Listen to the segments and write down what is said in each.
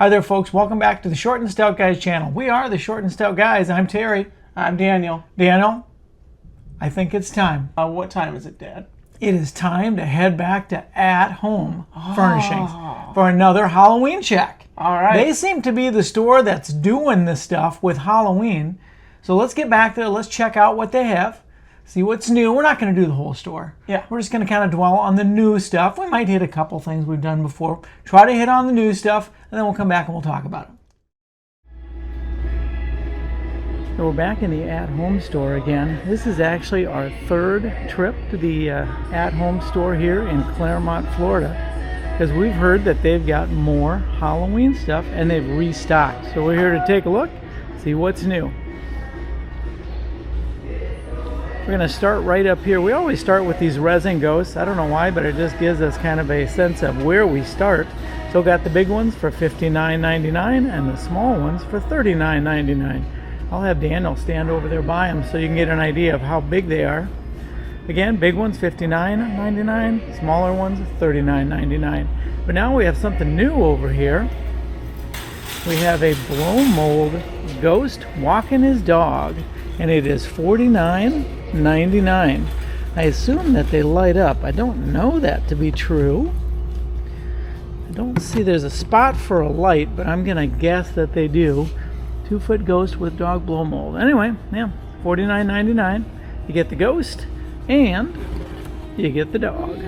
Hi there, folks. Welcome back to the Short and Stout Guys channel. We are the Short and Stout Guys. I'm Terry. I'm Daniel. Daniel, I think it's time. What time is it, Dad? It is time to head back to at-home furnishings for another Halloween check. All right. They seem to be the store that's doing this stuff with Halloween. So let's get back there. Let's check out what they have. See what's new. We're not going to do the whole store. Yeah. We're just going to kind of dwell on the new stuff. We might hit a couple things we've done before. Try to hit on the new stuff, and then we'll come back and we'll talk about it. So we're back in the at-home store again. This is actually our third trip to the at-home store here in Claremont, Florida, because we've heard that they've got more Halloween stuff and they've restocked. So we're here to take a look, see what's new. We're going to start right up here. We always start with these resin ghosts. I don't know why, but it just gives us kind of a sense of where we start. So got the big ones for $59.99 and the small ones for $39.99. I'll have Daniel stand over there by them so you can get an idea of how big they are. Again, big ones $59.99, smaller ones $39.99. But now we have something new over here. We have a blow mold ghost walking his dog, and it is $49.99. I assume that they light up. I don't know that to be true. I don't see there's a spot for a light, but I'm gonna guess that they do. 2-foot ghost with dog blow mold. Anyway, yeah, $49.99. You get the ghost and you get the dog.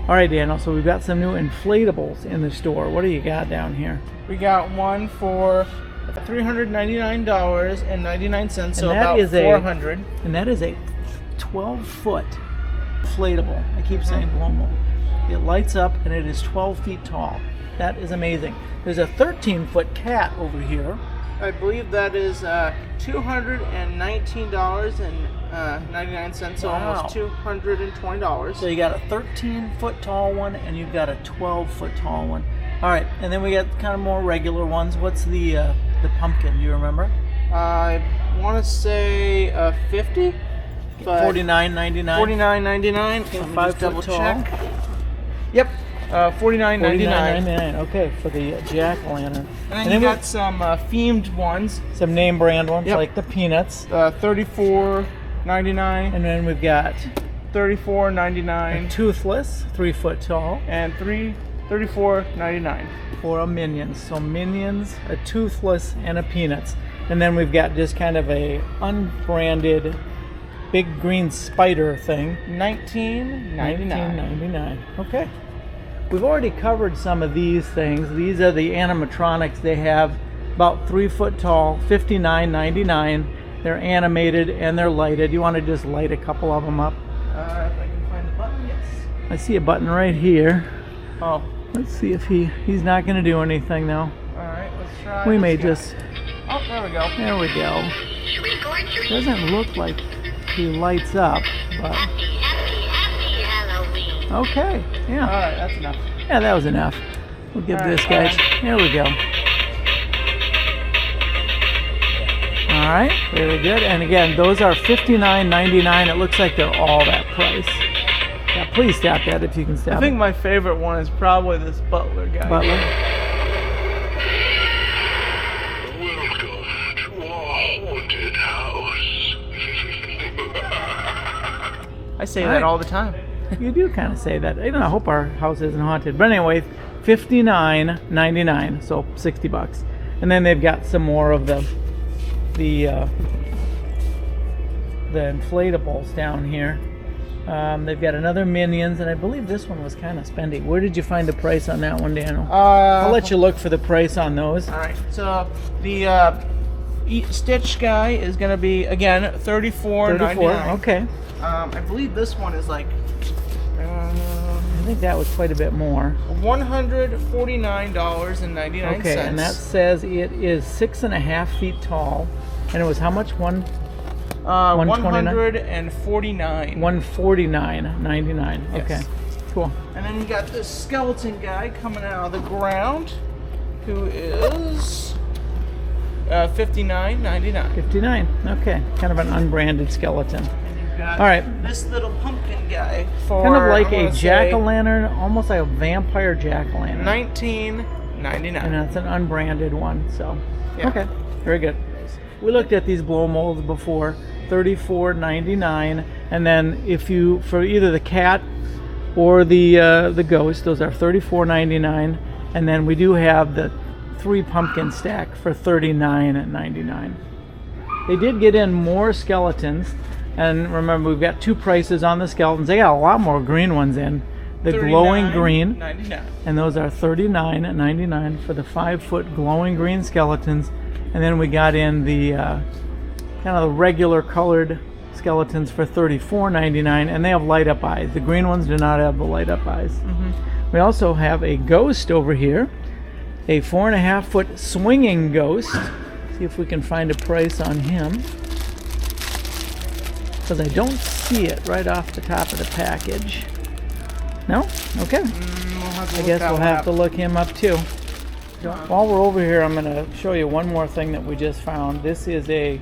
All right, Daniel, so we've got some new inflatables in the store. What do you got down here? We got one for $399.99, so And that about is $400. And that is a 12-foot inflatable. I keep saying blow mold. It lights up and it is 12 feet tall. That is amazing. There's a 13-foot cat over here. I believe that is $219.99, so Wow. almost $220. So you got a 13-foot tall one and you've got a 12-foot tall one. All right, and then we got kind of more regular ones. What's the pumpkin? Do you remember? I want to say 50. $49.99. $49.99. Okay, Let me 5 just double foot tall. check. Yep. $49.99. $49.99. Okay, for the jack-o'-lantern. And then you got some themed ones. some name brand ones, Yep. like the peanuts. $34.99. And then we've got $34.99. toothless, 3-foot tall, And $34.99. for a Minions. So Minions, a toothless, and a peanuts. And then we've got just kind of a unbranded big green spider thing. $19.99. Okay. We've already covered some of these things. These are the animatronics. They have about 3-foot tall, $59.99. They're animated and they're lighted. You want to just light a couple of them up? If I can find the button, yes. I see a button right here. Oh, Let's see if he's not going to do anything though. alright, let's try. We this may guy. just, Oh, there we go. there we go. Doesn't look like he lights up, but Happy Halloween. okay, yeah. Alright, that's enough. Yeah, that was enough. We'll give All right, this guy, there we go. All right, very good. And again, those are $59.99. It looks like they're all that price. Yeah, please stop that if you can stop I think it. my favorite one is probably this butler guy. Butler. Welcome to our haunted house. I say All that right. all the time. You do kind of say that. I hope our house isn't haunted. But anyway, $59.99, so $60. And then they've got some more of the inflatables down here. They've got another Minions, and I believe this one was kind of spendy. Where did you find the price on that one, Daniel? I'll let you look for the price on those. Alright, so the Stitch guy is going to be, again, $34.99. Okay. I believe this one is like I think that was quite a bit more. $149.99. Okay, and that says it is 6.5 feet tall, and it was how much? $149. $149.99. Yes. Okay, cool. And then you got this skeleton guy coming out of the ground, who is $59.99. 59. Okay, kind of an unbranded skeleton. And you've got All right. this little pumpkin guy for Kind of like I'm a gonna say jack-o'-lantern, almost like a vampire jack-o'-lantern. $19.99. And that's an unbranded one, so. Yeah. Okay, very good. We looked at these blow molds before, $34.99. And then if you, for either the cat or the ghost, those are $34.99. And then we do have the 3 pumpkin stack for $39.99. They did get in more skeletons, and remember we've got 2 prices on the skeletons. They got a lot more green ones in. The glowing green, $39.99. and those are $39.99 for the 5-foot glowing green skeletons. And then we got in the kind of the regular colored skeletons for $34.99, and they have light up eyes. The green ones do not have the light up eyes. We also have a ghost over here, a 4.5-foot swinging ghost. See if we can find a price on him, because I don't see it right off the top of the package. No? Okay. I guess we'll have to look him up too. While we're over here, I'm going to show you one more thing that we just found. This is a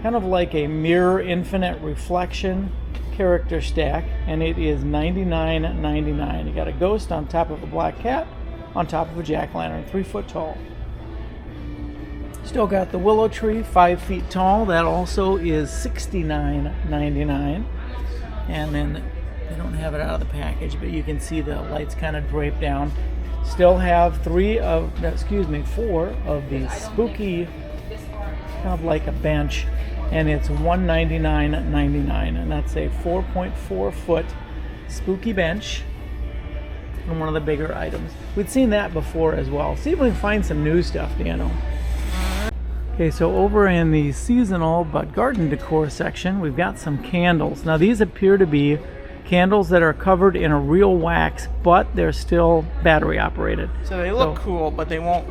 kind of like a mirror infinite reflection character stack, and it is $99.99. You got a ghost on top of a black cat on top of a jack-o'-lantern, 3 foot tall. Still got the willow tree, 5 feet tall. That also is $69.99. And then they don't have it out of the package, but you can see the lights kind of draped down. Still have 4 of the spooky, kind of like a bench, and it's $199.99, and that's a 4.4 foot spooky bench and one of the bigger items. We'd seen that before as well. See if we can find some new stuff, Dano. Okay, so over in the seasonal but garden decor section, we've got some candles. Now these appear to be candles that are covered in a real wax, but they're still battery operated. So they look cool, but they won't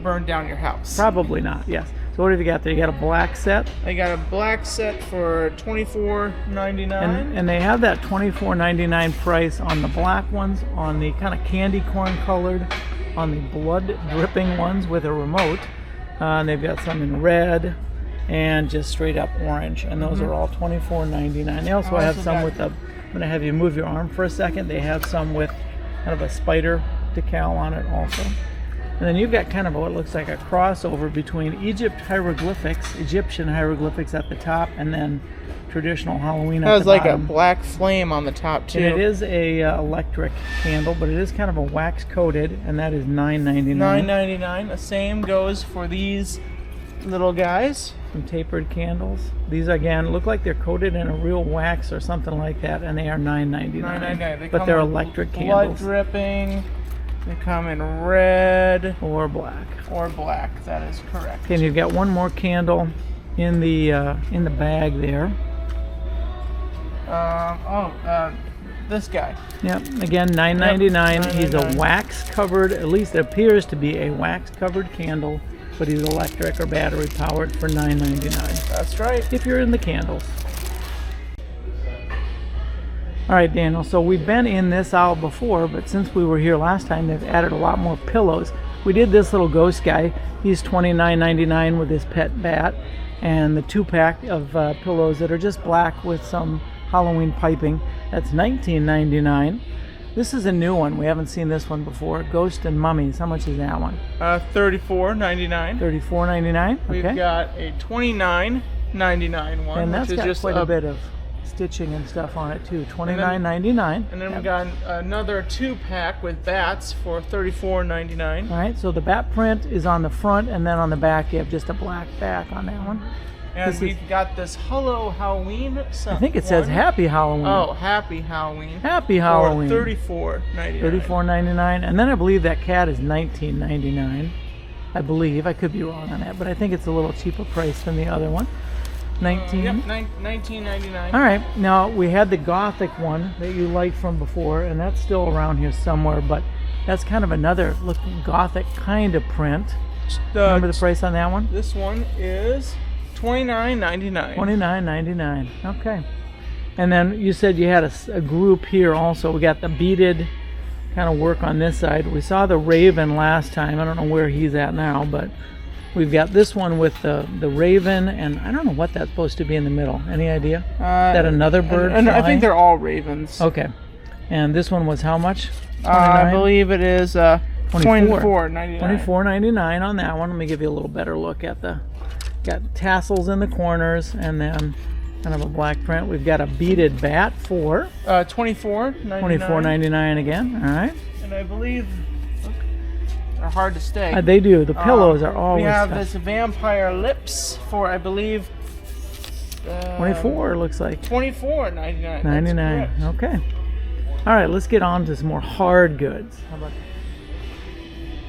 burn down your house. Probably not, yes. So what have you got there? You got a black set? I got a black set for $24.99. And they have that $24.99 price on the black ones, on the kind of candy corn colored, on the blood dripping ones with a remote. And they've got some in red and just straight up orange, and those are all $24.99. They also have some with a, I'm going to have you move your arm for a second. They have some with kind of a spider decal on it also. And then you've got kind of what looks like a crossover between Egyptian hieroglyphics at the top, and then traditional Halloween at the bottom. It has like a black flame on the top too. And it is a electric candle, but it is kind of a wax coated, and that is $9.99. $9.99. The same goes for these little guys. Some tapered candles. These again look like they're coated in a real wax or something like that, and they are $9.99. $9.99. But they're electric candles. Blood dripping. They come in red or black. Or black. That is correct. Okay, and you've got one more candle in the bag there. This guy. Yep. Again, $9.99. Yep, He's a wax covered. At least it appears to be a wax covered candle, but he's electric or battery powered for $9.99. That's right. If you're in the candles. All right, Daniel, so we've been in this aisle before, but since we were here last time, they've added a lot more pillows. We did this little ghost guy. He's $29.99 with his pet bat, and the 2-pack of pillows that are just black with some Halloween piping. That's $19.99. This is a new one. We haven't seen this one before. Ghost and Mummies. How much is that one? $34.99. $34.99. Okay. We've got a $29.99 one, and that's which is got just quite a bit of stitching and stuff on it too. $29.99. And then we got another 2-pack with bats for $34.99. All right, so the bat print is on the front, and then on the back you have just a black back on that one. And we've got this Hello Halloween. I think it says Happy Halloween. Oh, Happy Halloween. Happy Halloween. For $34.99. $34.99. And then I believe that cat is $19.99. I believe. I could be wrong on that, but I think it's a little cheaper price than the other one. $19.99. All right. Now, we had the Gothic one that you liked from before, and that's still around here somewhere, but that's kind of another looking Gothic kind of print. Remember the price on that one? This one is $29.99. $29.99. Okay. And then you said you had a group here also. We got the beaded kind of work on this side. We saw the Raven last time. I don't know where he's at now, but We've got this one with the raven, and I don't know what that's supposed to be in the middle. Any idea? Is that another bird? And I flying? think they're all ravens. Okay. And this one was how much? I believe it is $24.99. $24.99 on that one. Let me give you a little better look at got tassels in the corners, and then kind of a black print. We've got a beaded bat for $24.99. $24.99 again. All right. And I believe they're hard to stay. They do. The pillows are always We have tough. this vampire lips for, I believe, 24 looks like. $24.99. 99. Okay. All right, let's get on to some more hard goods. How about that?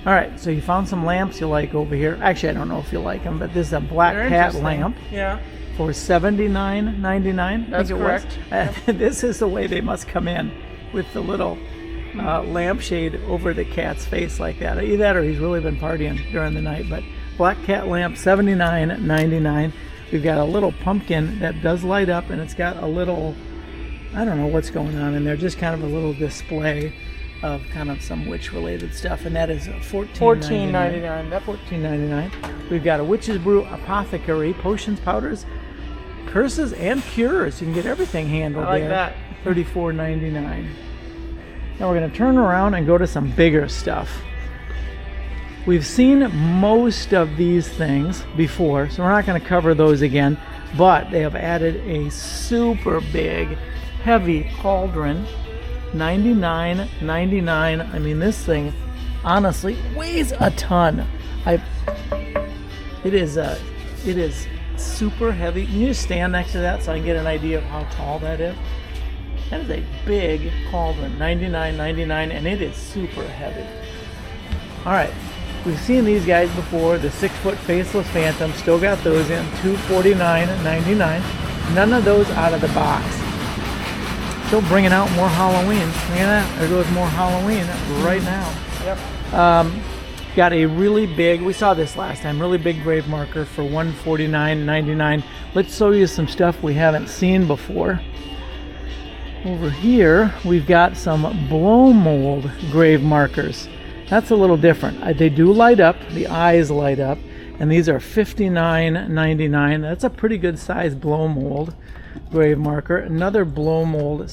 All right, so you found some lamps you like over here. Actually, I don't know if you like them, but this is a black They're cat interesting. lamp Yeah. for $79.99. That's correct. This is the way they must come in, with the little lampshade over the cat's face like that. Either that or he's really been partying during the night. But black cat lamp, $79.99. We've got a little pumpkin that does light up, and it's got a little, I don't know what's going on in there, just kind of a little display of kind of some witch-related stuff, and that is $14.99. $14.99. We've got a witch's brew apothecary, potions, powders, curses, and cures. You can get everything handled I like there. that. $34.99. Now we're going to turn around and go to some bigger stuff. We've seen most of these things before, so we're not going to cover those again, but they have added a super big, heavy cauldron. $99.99. I mean, this thing honestly weighs a ton. It is super heavy. Can you just stand next to that so I can get an idea of how tall that is? That is a big cauldron. $99.99, and it is super heavy. All right, we've seen these guys before. The 6-foot faceless phantom, still got those in $249.99. None of those out of the box. Still bringing out more Halloween. Look at that. There goes more Halloween right now. Yep. Got a really big, we saw this last time, really big grave marker for $149.99. Let's show you some stuff we haven't seen before. Over here, we've got some blow mold grave markers. That's a little different. They do light up. The eyes light up. And these are $59.99. That's a pretty good size blow mold grave marker. Another blow mold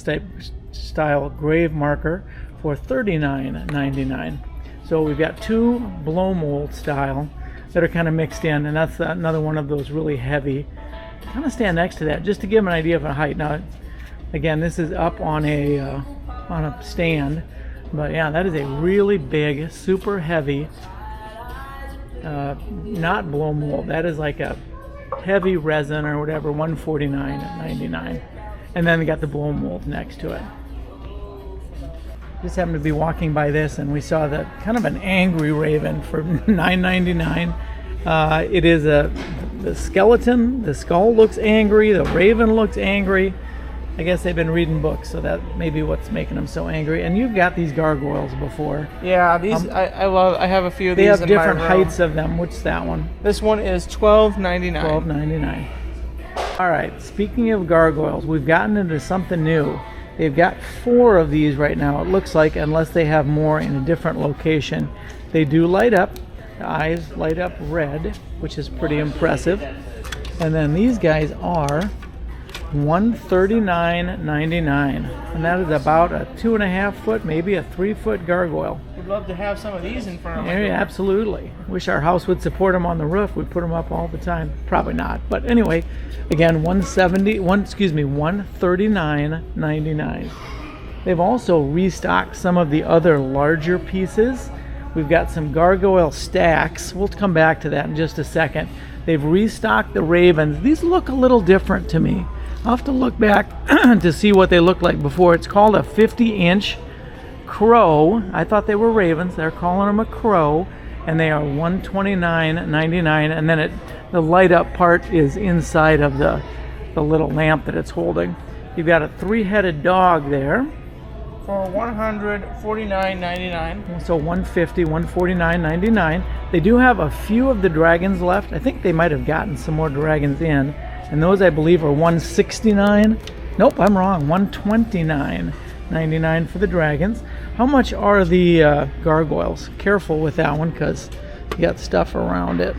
style grave marker for $39.99. So we've got two blow mold style that are kind of mixed in, and that's another one of those really heavy. I'm gonna stand next to that just to give them an idea of the height. Now, again, this is up on a stand, but yeah, that is a really big, super heavy, not blow mold. That is like a heavy resin or whatever, $149.99. And then we got the blow mold next to it. Just happened to be walking by this, and we saw the kind of an angry raven for $9.99. It is the skeleton, the skull looks angry, the raven looks angry. I guess they've been reading books, so that may be what's making them so angry. And you've got these gargoyles before. Yeah, these I love. I have a few of these. They have in different my room. heights of them. What's that one? This one is $12.99. $12.99. All right, speaking of gargoyles, we've gotten into something new. They've got 4 of these right now, it looks like, unless they have more in a different location. They do light up. The eyes light up red, which is pretty impressive. And then these guys are $139.99, and that is about a 2.5 foot, maybe a 3 foot gargoyle. Would love to have some of these in front of Yeah, me. absolutely. Wish our house would support them on the roof. We'd put them up all the time. Probably not, but anyway, again, $139.99. They've also restocked some of the other larger pieces. We've got some gargoyle stacks. We'll come back to that in just a second. They've restocked the ravens. These look a little different to me. I'll have to look back to see what they looked like before. It's called a 50-inch crow. I thought they were ravens. They're calling them a crow, and they are $129.99. And then the light up part is inside of the little lamp that it's holding. You've got a 3-headed dog there. For $149.99. So $150, $149.99. They do have a few of the dragons left. I think they might have gotten some more dragons in. And those, I believe, are $169. Nope, I'm wrong. $129.99 for the dragons. How much are the gargoyles? Careful with that one because you got stuff around it.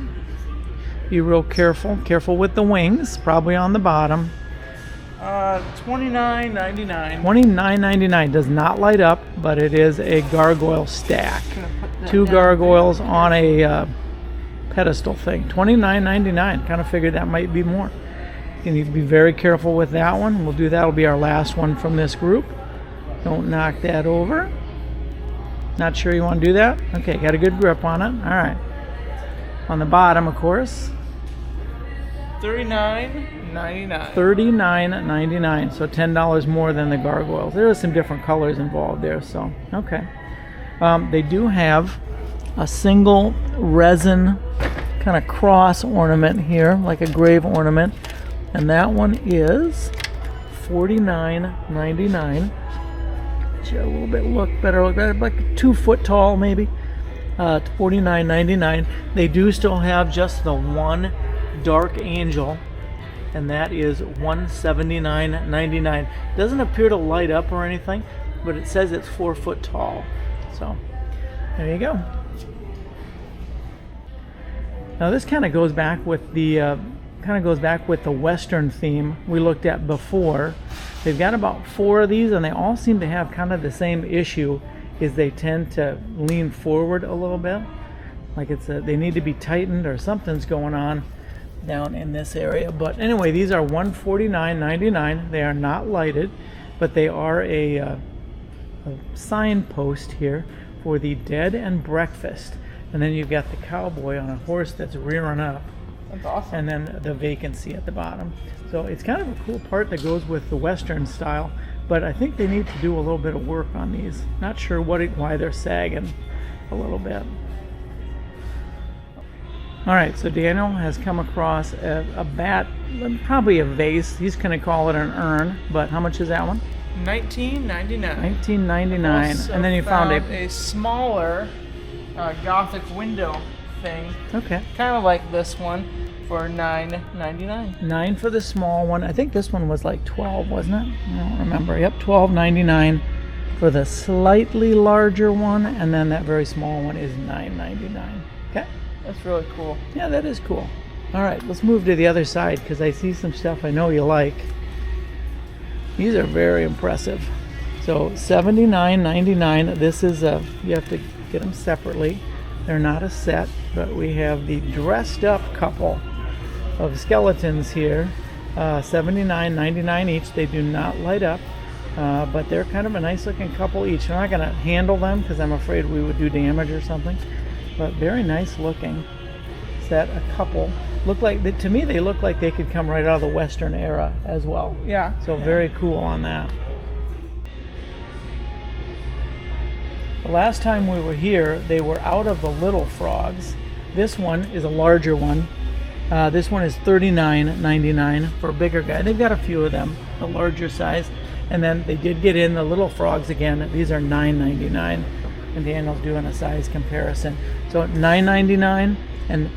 Be real careful. Careful with the wings, probably on the bottom. $29.99. $29.99. Does not light up, but it is a gargoyle stack. Two gargoyles on a pedestal thing. $29.99. Kind of figured that might be more. You need to be very careful with that one. We'll do that. Will be our last one from this group. Don't knock that over. Not sure you want to do that? Okay, got a good grip on it. All right. On the bottom, of course. $39.99. $39.99. So $10 more than the gargoyles. There are some different colors involved there. So okay. They do have a single resin kind of cross ornament here, like a grave ornament, and that one is $49.99. A little bit look better, like 2 foot tall maybe. $49.99. They do still have just the one dark angel, and that is $179.99. Doesn't appear to light up or anything, but it says it's 4 foot tall. So there you go. Now this kind of goes back with the Western theme we looked at before. They've got about 4 of these, and they all seem to have kind of the same issue, is they tend to lean forward a little bit, like they need to be tightened or something's going on down in this area. But anyway, these are $149.99. They are not lighted, but they are a signpost here for the dead and breakfast. And then you've got the cowboy on a horse that's rearing up. That's awesome. And then the vacancy at the bottom. So it's kind of a cool part that goes with the Western style, but I think they need to do a little bit of work on these. Not sure why they're sagging a little bit. All right, so Daniel has come across a bat, probably a vase. He's going to call it an urn, but how much is that one? $19.99. $19.99. And then you found a smaller Gothic window thing. Okay. Kind of like this one for $9.99. $9 for the small one. I think this one was like $12, wasn't it? I don't remember. Yep, $12.99 for the slightly larger one, and then that very small one is $9.99. Okay. That's really cool. Yeah, that is cool. All right, let's move to the other side because I see some stuff I know you like. These are very impressive. So $79.99. This is you have to get them separately. They're not a set, but we have the dressed up couple of skeletons here. $79.99 each. They do not light up, but they're kind of a nice looking couple each. I'm not going to handle them because I'm afraid we would do damage or something, but very nice looking set. A couple look like, to me they look like they could come right out of the Western era as well. Yeah. So very cool on that. The last time we were here, they were out of the little frogs. This one is a larger one. This one is $39.99 for a bigger guy. They've got a few of them, the larger size. And then they did get in the little frogs again. These are $9.99. And Daniel's doing a size comparison. So $9.99 and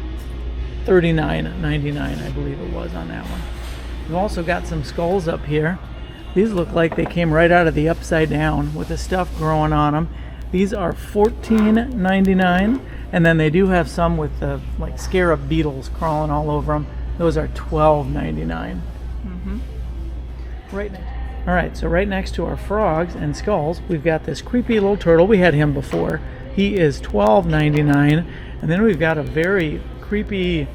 $39.99, I believe it was on that one. We've also got some skulls up here. These look like they came right out of the upside down with the stuff growing on them. These are $14.99, and then they do have some with the like scarab beetles crawling all over them. Those are $12.99. Right. All right. So right next to our frogs and skulls, we've got this creepy little turtle. We had him before. He is $12.99, and then we've got a very creepy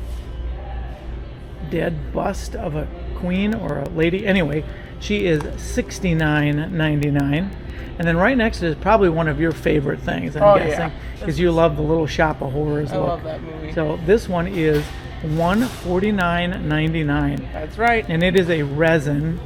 dead bust of a queen or a lady. Anyway, she is $69.99. And then right next to it is probably one of your favorite things, I'm guessing, because you love the little Shop of Horrors look. I love that movie. So this one is $149.99. That's right. And it is a resin.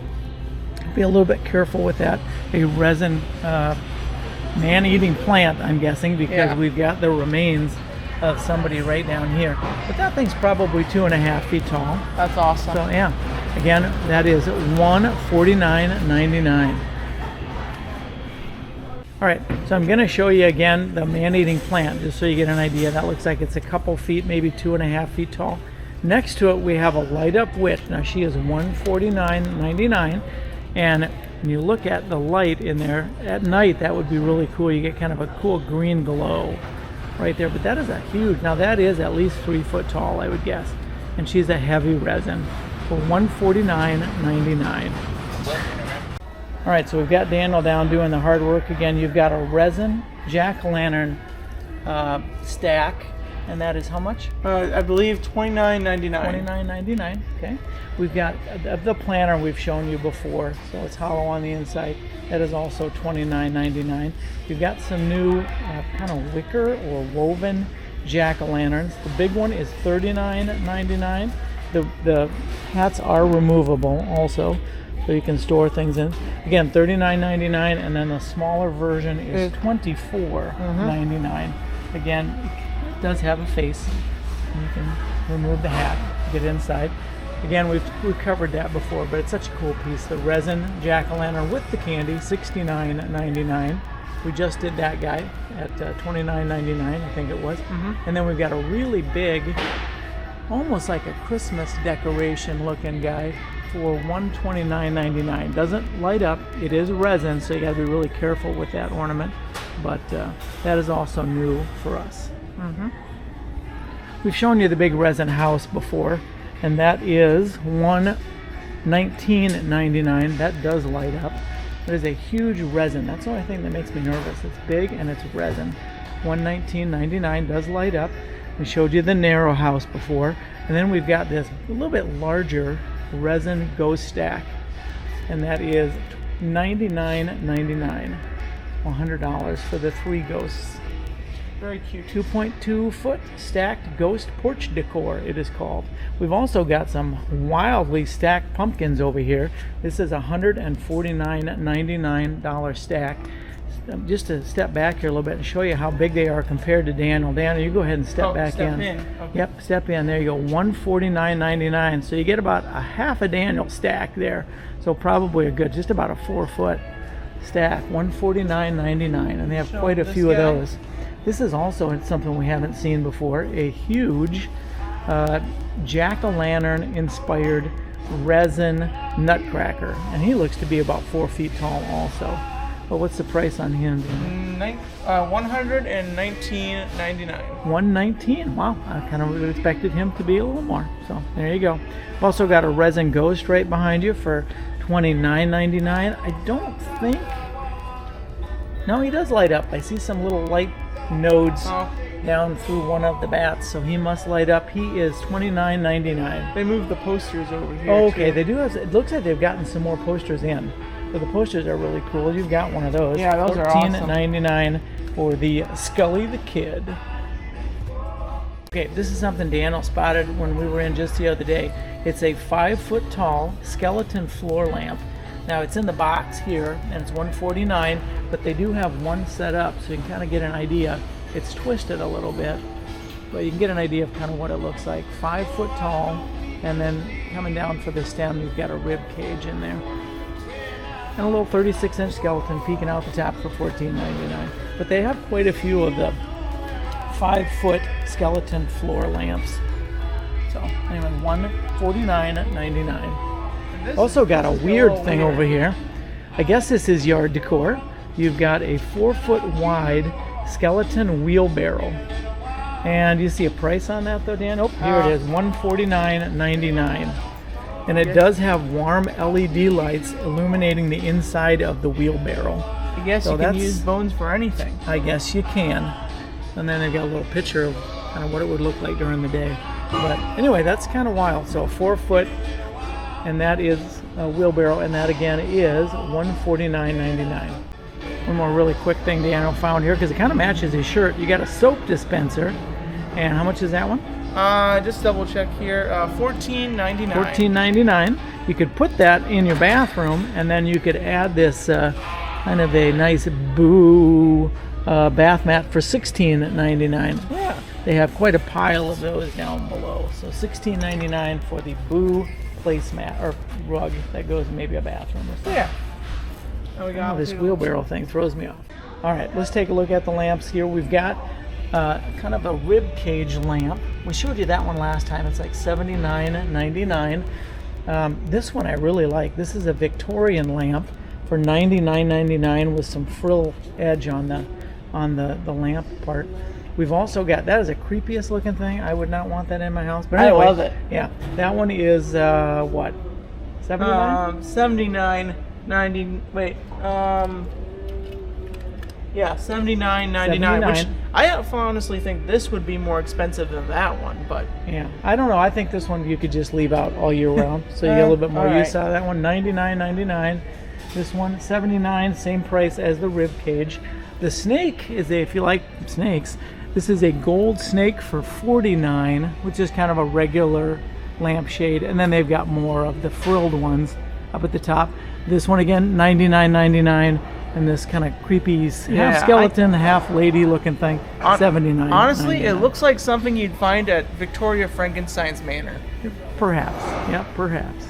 Be a little bit careful with that. A resin man-eating plant, I'm guessing, because we've got the remains of somebody right down here. But that thing's probably 2.5 feet tall. That's awesome. So yeah, again, that is $149.99. All right, so I'm going to show you again the man-eating plant, just so you get an idea. That looks like it's a couple feet, maybe 2.5 feet tall. Next to it, we have a light-up witch. Now, she is $149.99, and when you look at the light in there at night, that would be really cool. You get kind of a cool green glow right there. But that is a huge. Now, that is at least 3 foot tall, I would guess. and she's a heavy resin for $149.99. All right, so we've got Daniel down doing the hard work again. You've got a resin jack-o'-lantern stack, and that is how much? I believe $29.99. $29.99. Okay. We've got the planner we've shown you before, so it's hollow on the inside. That is also $29.99. We've got some new kind of wicker or woven jack-o'-lanterns. The big one is $39.99. The hats are removable also, so you can store things in. Again, $39.99, and then the smaller version is $24.99. Again, it does have a face. You can remove the hat, get inside. Again, we've covered that before, but it's such a cool piece. The resin jack-o'-lantern with the candy, $69.99. We just did that guy at $29.99, I think it was. And then we've got a really big, almost like a Christmas decoration looking guy for $129.99. Doesn't light up. It is resin, so you got to be really careful with that ornament. But that is also new for us. We've shown you the big resin house before, and that is $119.99. That does light up. It is a huge resin. That's the only thing that makes me nervous. It's big and it's resin. $119.99 does light up. We showed you the narrow house before, and then we've got this a little bit larger resin ghost stack, and that is $99.99. $100 for the 3 ghosts. Very cute. 2.2 foot stacked ghost porch decor, it is called. We've also got some wildly stacked pumpkins over here. This is a $149.99 stack. Just to step back here a little bit and show you how big they are compared to Daniel. Daniel, you go ahead and step back in. Okay. Yep, step in. There you go. $149.99. So you get about a half a Daniel stack there. So probably a good, just about a 4 foot stack. $149.99, and they have quite a few of those. This is also something we haven't seen before. A huge jack-o'-lantern inspired resin nutcracker, and he looks to be about 4 feet tall also. But what's the price on him? $119.99. $119. Wow, I kind of expected him to be a little more. So there you go. We've also got a resin ghost right behind you for $29.99. I don't think. No, he does light up. I see some little light nodes down through one of the bats, so he must light up. He is $29.99. They moved the posters over here. Oh, okay, they do have. It looks like they've gotten some more posters in. So the posters are really cool. You've got one of those. Yeah, those are awesome. $14.99 for the Scully the Kid. Okay, this is something Daniel spotted when we were in just the other day. It's a 5 foot tall skeleton floor lamp. Now it's in the box here, and it's $149, but they do have one set up, so you can kind of get an idea. It's twisted a little bit, but you can get an idea of kind of what it looks like. 5 foot tall, and then coming down for the stem, you've got a rib cage in there. And a little 36-inch skeleton peeking out the top for $14.99. But they have quite a few of the 5 foot skeleton floor lamps. So anyway, $149.99. Also got a weird thing over here. I guess this is yard decor. You've got a 4 foot wide skeleton wheelbarrow. And you see a price on that though, Dan? Oh, here it is, $149.99. And it does have warm LED lights illuminating the inside of the wheelbarrow. I guess you can use bones for anything. I guess you can. And then they've got a little picture of kind of what it would look like during the day. But anyway, that's kind of wild. So 4 foot, and that is a wheelbarrow, and that again is $149.99. One more really quick thing Daniel found here, because it kind of matches his shirt. You got a soap dispenser, and how much is that one? Just double check here. $14.99. $14.99. You could put that in your bathroom, and then you could add this kind of a nice boo bath mat for $16.99. Yeah. They have quite a pile of those down below. So $16.99 for the boo placemat or rug that goes in maybe a bathroom or something. Yeah. Oh, we got this wheelbarrow thing throws me off. All right, let's take a look at the lamps here. We've got kind of a rib cage lamp. We showed you that one last time. It's like $79.99. This one I really like. This is a Victorian lamp for $99.99 with some frill edge on the lamp part. We've also got, that is the creepiest looking thing. I would not want that in my house. But I anyway, love it. Yeah, that one is what? 79? 79, 90. Wait. Yeah, 79.99. Which I honestly think this would be more expensive than that one, but Yeah, I don't know. I think this one you could just leave out all year round, so you get a little bit more use out of that one. 99.99. This one 79, same price as the rib cage. The snake is a, if you like snakes, this is a gold snake for 49, which is kind of a regular lampshade, and then they've got more of the frilled ones up at the top. This one again, 99.99. And this kind of creepy half skeleton, half lady looking thing, 79. Honestly, it looks like something you'd find at Victoria Frankenstein's manor. Perhaps. Yeah, perhaps.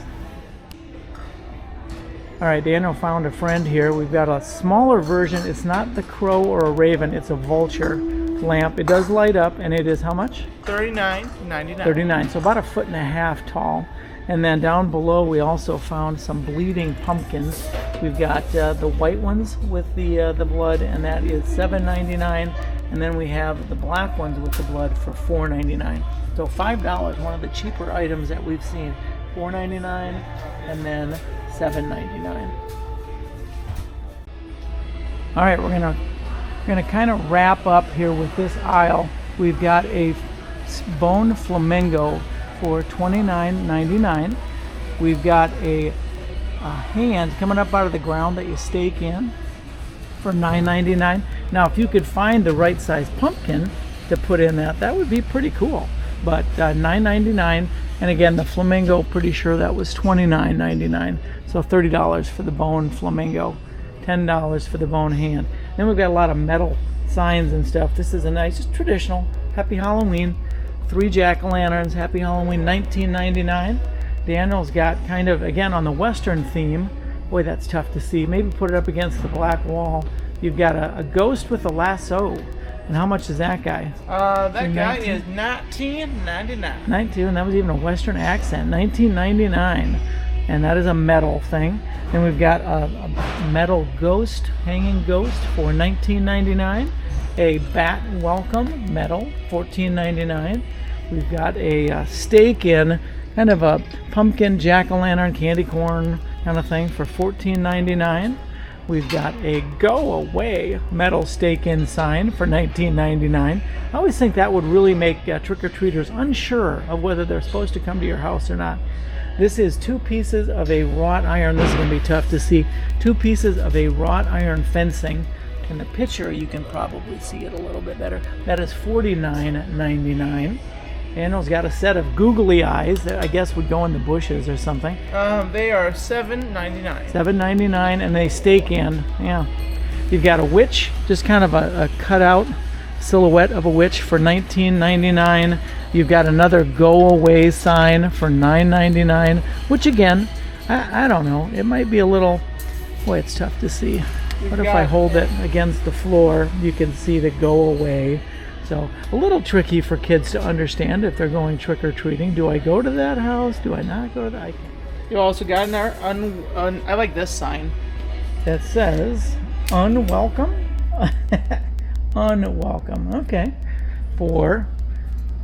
All right, Daniel found a friend here. We've got a smaller version. It's not the crow or a raven. It's a vulture lamp. It does light up, and it is how much? $39.99. 39. So about 1.5 feet tall. And then down below, we also found some bleeding pumpkins. We've got the white ones with the blood, and that is $7.99. And then we have the black ones with the blood for $4.99. So $5, one of the cheaper items that we've seen. $4.99 and then $7.99. All right, we're gonna kind of wrap up here with this aisle. We've got a bone flamingo for $29.99. We've got a hand coming up out of the ground that you stake in for $9.99. Now, if you could find the right size pumpkin to put in that would be pretty cool. But $9.99, and again, the flamingo, pretty sure that was $29.99. So $30 for the bone flamingo, $10 for the bone hand. Then we've got a lot of metal signs and stuff. This is a nice, just traditional Happy Halloween. 3 jack-o'-lanterns, Happy Halloween, $19.99. Daniel's got kind of, again, on the Western theme. Boy, that's tough to see. Maybe put it up against the black wall. You've got a ghost with a lasso. And how much is that guy? That guy is $19.99. 19, and that was even a Western accent. $19.99. And that is a metal thing. Then we've got a metal ghost, hanging ghost for $19.99. A bat welcome metal, $14.99. We've got a stake in, kind of a pumpkin jack-o'-lantern candy corn kind of thing for $14.99. We've got a go away metal stake in sign for $19.99. I always think that would really make trick-or-treaters unsure of whether they're supposed to come to your house or not. This is 2 pieces of a wrought iron. This is going to be tough to see. 2 pieces of a wrought iron fencing. In the picture, you can probably see it a little bit better. That is $49.99. Daniel's got a set of googly eyes that I guess would go in the bushes or something. They are $7.99. $7.99, and they stake in. Yeah. You've got a witch, just kind of a cutout silhouette of a witch for $19.99. You've got another go away sign for $9.99, which again, I don't know. It might be a little, boy, it's tough to see. What if I hold it against the floor? You can see the go away. So a little tricky for kids to understand if they're going trick-or-treating. Do I go to that house? Do I not go to that? You also got I like this sign. That says unwelcome. Unwelcome. Okay. For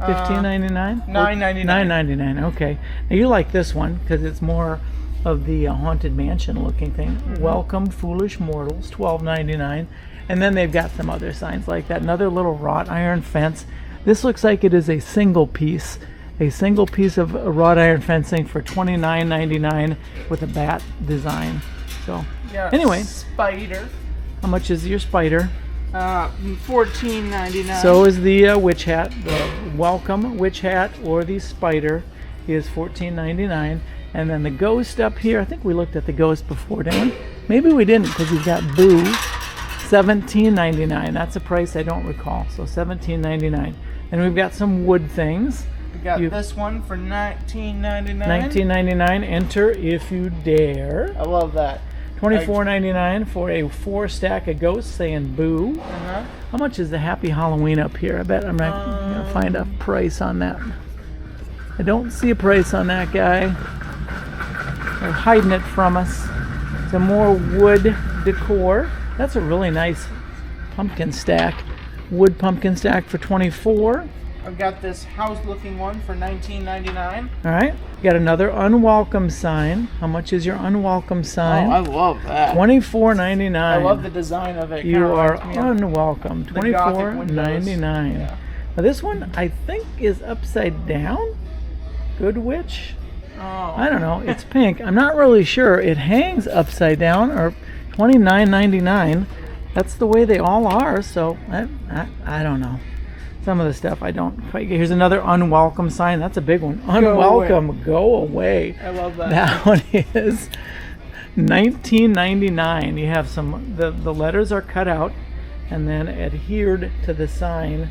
$15.99? $9.99. $9.99. Okay. Now you like this one because it's more of the haunted mansion looking thing. Welcome foolish mortals, $12.99. And then they've got some other signs like that. Another little wrought iron fence. This looks like it is a single piece of wrought iron fencing for $29.99 with a bat design. So anyway, spider. How much is your spider? $14.99. So is the witch hat. The welcome witch hat or the spider is $14.99. And then the ghost up here, I think we looked at the ghost before, didn't we? Maybe we didn't because you've got Boo, $17.99. That's a price I don't recall. So $17.99. And we've got some wood things. We got this one for $19.99. $19.99. Enter if you dare. I love that. $24.99 for a 4-stack of ghosts saying Boo. How much is the Happy Halloween up here? I bet I'm not going to find a price on that. I don't see a price on that guy. They're hiding it from us. Some more wood decor. That's a really nice pumpkin stack wood pumpkin stack for $24. I've got this house-looking one for $19.99. All right. Got another unwelcome sign. How much is your unwelcome sign? Oh, I love that. $24.99. I love the design of it. You Kinda are reminds me of unwelcome. the Gothic windows. $24.99. Yeah. Now this one I think is upside down. Good Witch. Oh. I don't know. It's pink. I'm not really sure. It hangs upside down, or $29.99. That's the way they all are. So I don't know. Some of the stuff I don't quite get. Here's another unwelcome sign. That's a big one. Unwelcome. Go away. I love that. That one is $19.99. You have some. The letters are cut out and then adhered to the sign.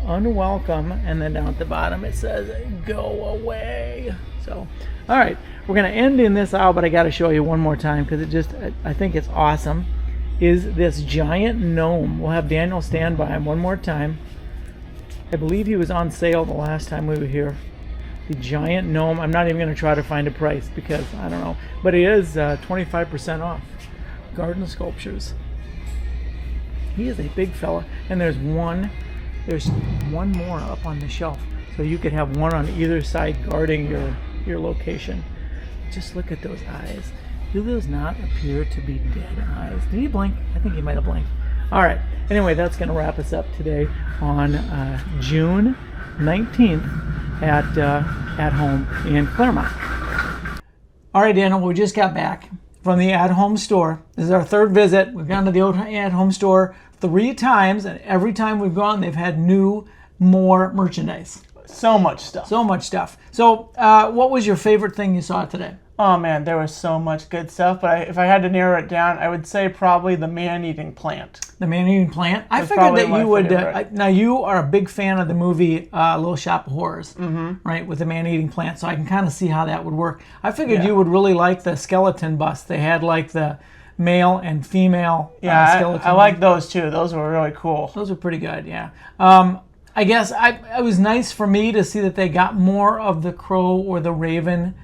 Unwelcome, and then down at the bottom it says go away. So all right, we're gonna end in this aisle, but I got to show you one more time because I think it's awesome. Is this giant gnome. We'll have Daniel stand by him one more time. I believe he was on sale the last time we were here. The giant gnome. I'm not even going to try to find a price because I don't know, but it is 25% off. Garden sculptures. He is a big fella, and there's one more up on the shelf, so you could have one on either side guarding your location. Just look at those eyes. Do those not appear to be dead eyes? Did he blink? I think he might have blinked. All right. Anyway, that's going to wrap us up today on June 19th at home in Claremont. All right, Daniel, we just got back from the at-home store. This is our third visit. We've gone to the at-home store 3 times, and every time we've gone, they've had more merchandise. So much stuff. So much stuff. So, what was your favorite thing you saw today? Oh man, there was so much good stuff. But if I had to narrow it down, I would say probably the man-eating plant. The man-eating plant? I That's figured that probably you my would. favorite. Now, you are a big fan of the movie Little Shop of Horrors, right? With the man-eating plant, so I can kind of see how that would work. I figured you would really like the skeleton bust. They had like the male and female skeleton. I like those too. Those were really cool. Those were pretty good, yeah. I guess it was nice for me to see that they got more of the crow or the raven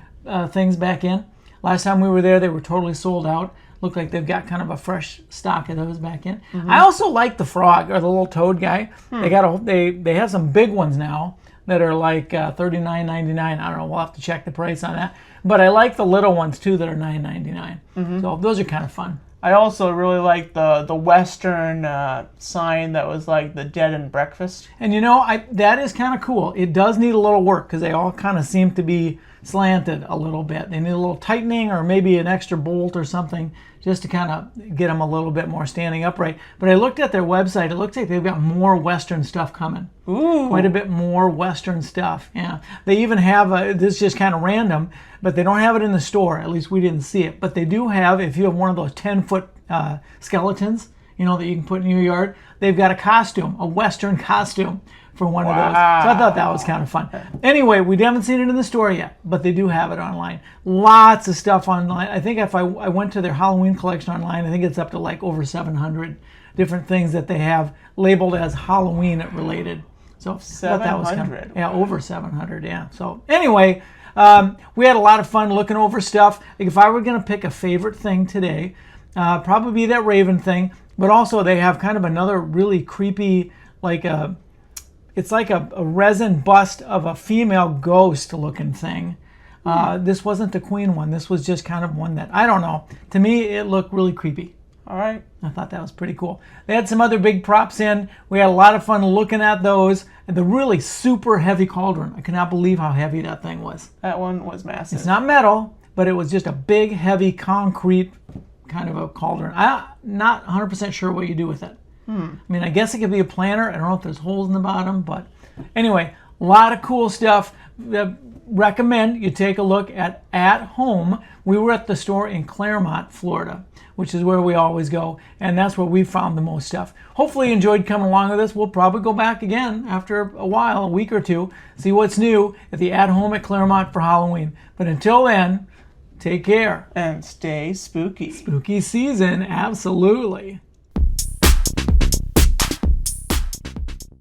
things back in. Last time we were there, they were totally sold out. Looked like they've got kind of a fresh stock of those back in. I also like the frog or the little toad guy. They have some big ones now that are like $39.99. I don't know. We'll have to check the price on that. But I like the little ones too that are $9.99. So those are kind of fun. I also really like the Western sign that was like the dead and breakfast. And you know, that is kind of cool. It does need a little work because they all kind of seem to be slanted a little bit. They need a little tightening or maybe an extra bolt or something just to kind of get them a little bit more standing upright. But I looked at their website. It looks like they've got more Western stuff coming. Ooh. Quite a bit more Western stuff. Yeah. They even have, this is just kind of random, but they don't have it in the store. At least we didn't see it. But they do have, if you have one of those 10-foot skeletons, you know, that you can put in your yard, they've got a costume, a Western costume for one of those. So I thought that was kind of fun. Anyway, we haven't seen it in the store yet, but they do have it online. Lots of stuff online. I think if I went to their Halloween collection online, I think it's up to like over 700 different things that they have labeled as Halloween related. So I thought that was kind of, yeah, over 700, yeah. So anyway, we had a lot of fun looking over stuff. Like if I were going to pick a favorite thing today, probably be that Raven thing, but also they have kind of another really creepy, like it's like a resin bust of a female ghost looking thing. This wasn't the queen one. This was just kind of one that, I don't know. To me, it looked really creepy. All right. I thought that was pretty cool. They had some other big props in. We had a lot of fun looking at those. And the really super heavy cauldron. I cannot believe how heavy that thing was. That one was massive. It's not metal, but it was just a big, heavy concrete kind of a cauldron. I'm not 100% sure what you do with it. I mean, I guess it could be a planter. I don't know if there's holes in the bottom, but anyway, a lot of cool stuff. Recommend you take a look at home. We were at the store in Claremont, Florida, which is where we always go, and that's where we found the most stuff. Hopefully you enjoyed coming along with us. We'll probably go back again after a while, a week or two, see what's new at the At Home at Claremont for Halloween. But until then, take care. And stay spooky. Spooky season, absolutely.